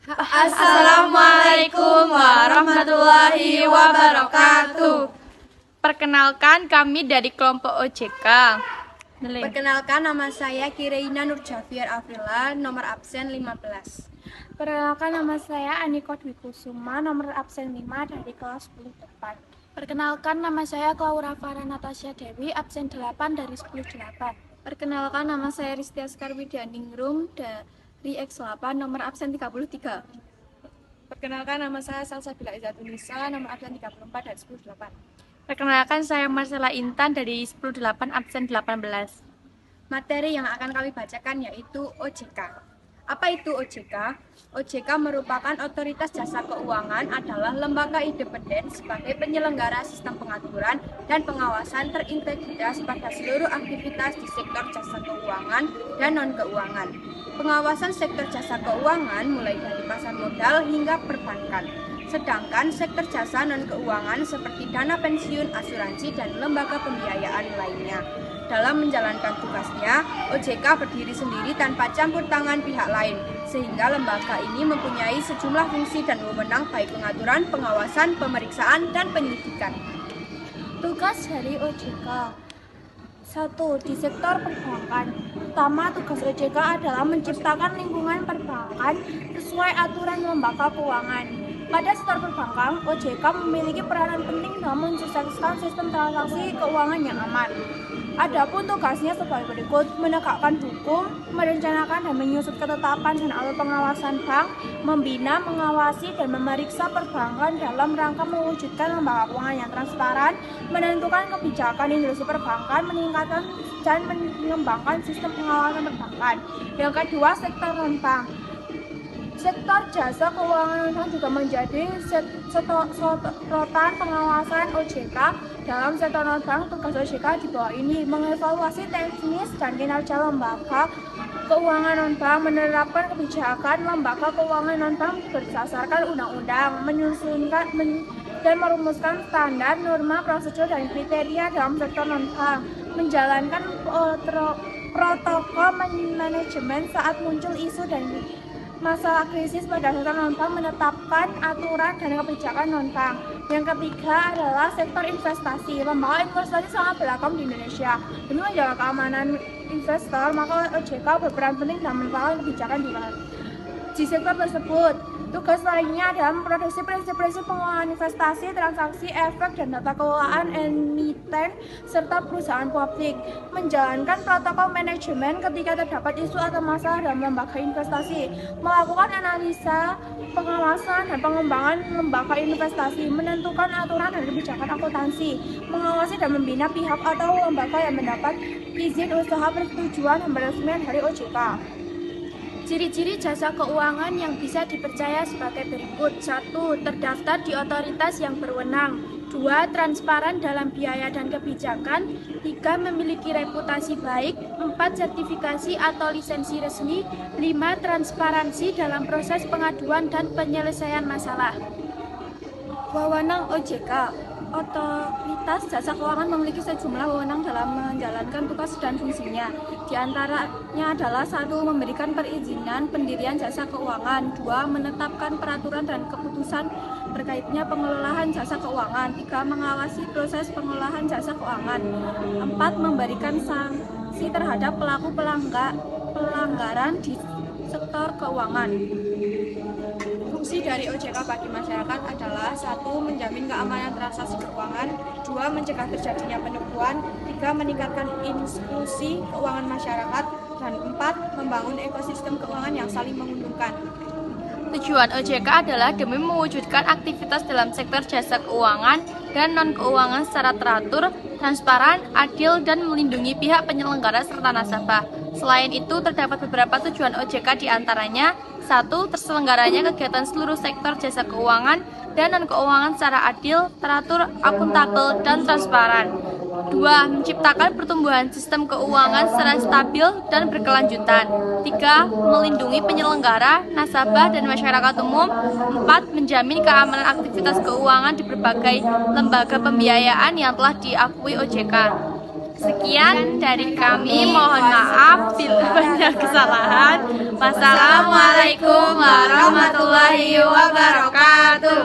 Assalamualaikum warahmatullahi wabarakatuh. Perkenalkan, kami dari kelompok OJK. Perkenalkan, nama saya Kireina Nur Javier Afrila, nomor absen 15. Perkenalkan, nama saya Aniko Dwi Kusuma, nomor absen 5 dari kelas 10 depan. Perkenalkan, nama saya Klaura Farah Natasha Dewi, absen 8 dari 10-8. Perkenalkan, nama saya Ristia Skarwidianingrum dari X8, nomor absen 33. Perkenalkan, nama saya Salsabila Izzatunisa, nomor absen 34 dari 10-8. Perkenalkan, saya Marcella Intan dari 10-8 absen 18. Materi yang akan kami bacakan yaitu OJK. Apa itu OJK? OJK merupakan otoritas jasa keuangan, adalah lembaga independen sebagai penyelenggara sistem pengaturan dan pengawasan terintegritas pada seluruh aktivitas di sektor jasa keuangan dan non-keuangan. Pengawasan sektor jasa keuangan mulai dari pasar modal hingga perbankan. Sedangkan sektor jasa non-keuangan seperti dana pensiun, asuransi, dan lembaga pembiayaan lainnya. Dalam menjalankan tugasnya, OJK berdiri sendiri tanpa campur tangan pihak lain, sehingga lembaga ini mempunyai sejumlah fungsi dan wewenang baik pengaturan, pengawasan, pemeriksaan, dan penyelidikan. Tugas dari OJK: 1. Di sektor perbankan. Pertama, tugas OJK adalah menciptakan lingkungan perbankan sesuai aturan lembaga keuangan. Pada sektor perbankan, OJK memiliki peranan penting dalam mensukseskan sistem transaksi keuangan yang aman. Adapun tugasnya sebagai berikut: menegakkan hukum, merencanakan dan menyusun ketetapan dan alur pengawasan bank, membina, mengawasi, dan memeriksa perbankan dalam rangka mewujudkan lembaga keuangan yang transparan, menentukan kebijakan industri perbankan, meningkatkan dan mengembangkan sistem pengawasan perbankan. Yang kedua, sektor non-bank. Sektor jasa keuangan non-bank juga menjadi sorotan pengawasan OJK. Dalam sektor non-bank, tugas OJK di bawah ini: mengevaluasi teknis dan kinerja lembaga keuangan non-bank, menerapkan kebijakan lembaga keuangan non-bank berdasarkan undang-undang, menyusunkan dan merumuskan standar, norma, prosedur, dan kriteria dalam sektor non-bank, menjalankan protokol manajemen saat muncul isu dan masalah krisis pada sektor non-bank, menetapkan aturan dan kebijakan non-bank. Yang ketiga adalah sektor investasi. Lembaga investasi sangat beragam di Indonesia. Demi menjaga keamanan investor, maka OJK berperan penting dalam menetapkan kebijakan di sektor tersebut. Tugas lainnya adalah memproduksi prinsip-prinsip pengelolaan investasi, transaksi, efek, dan data keuangan emiten serta perusahaan publik, menjalankan protokol manajemen ketika terdapat isu atau masalah dalam lembaga investasi, melakukan analisa, pengawasan, dan pengembangan lembaga investasi, menentukan aturan dan kebijakan akuntansi, mengawasi dan membina pihak atau lembaga yang mendapat izin usaha persetujuan dan peresmian dari OJK. Ciri-ciri jasa keuangan yang bisa dipercaya sebagai berikut: 1. Terdaftar di otoritas yang berwenang. 2. Transparan dalam biaya dan kebijakan. 3. Memiliki reputasi baik. 4. Sertifikasi atau lisensi resmi. 5. Transparansi dalam proses pengaduan dan penyelesaian masalah. Wewenang OJK. Otoritas jasa keuangan memiliki sejumlah wewenang dalam menjalankan tugas dan fungsinya. Di antaranya adalah: 1. Memberikan perizinan pendirian jasa keuangan. 2. Menetapkan peraturan dan keputusan terkaitnya pengelolaan jasa keuangan. 3. Mengawasi proses pengelolaan jasa keuangan. 4. Memberikan sanksi terhadap pelaku pelanggaran di sektor keuangan. Fungsi dari OJK bagi masyarakat adalah: 1. Menjamin keamanan transaksi keuangan. 2. Mencegah terjadinya penipuan. 3. Meningkatkan inklusi keuangan masyarakat. Dan 4. Membangun ekosistem keuangan yang saling menguntungkan. Tujuan OJK adalah demi mewujudkan aktivitas dalam sektor jasa keuangan dan non-keuangan secara teratur, transparan, adil, dan melindungi pihak penyelenggara serta nasabah. Selain itu, terdapat beberapa tujuan OJK diantaranya: 1. Terselenggaranya kegiatan seluruh sektor jasa keuangan dan non-keuangan secara adil, teratur, akuntabel, dan transparan. 2. Menciptakan pertumbuhan sistem keuangan secara stabil dan berkelanjutan. 3. Melindungi penyelenggara, nasabah, dan masyarakat umum. 4. Menjamin keamanan aktivitas keuangan di berbagai lembaga pembiayaan yang telah diakui OJK. Sekian dari kami, mohon maaf bila banyak kesalahan. Wassalamualaikum warahmatullahi wabarakatuh.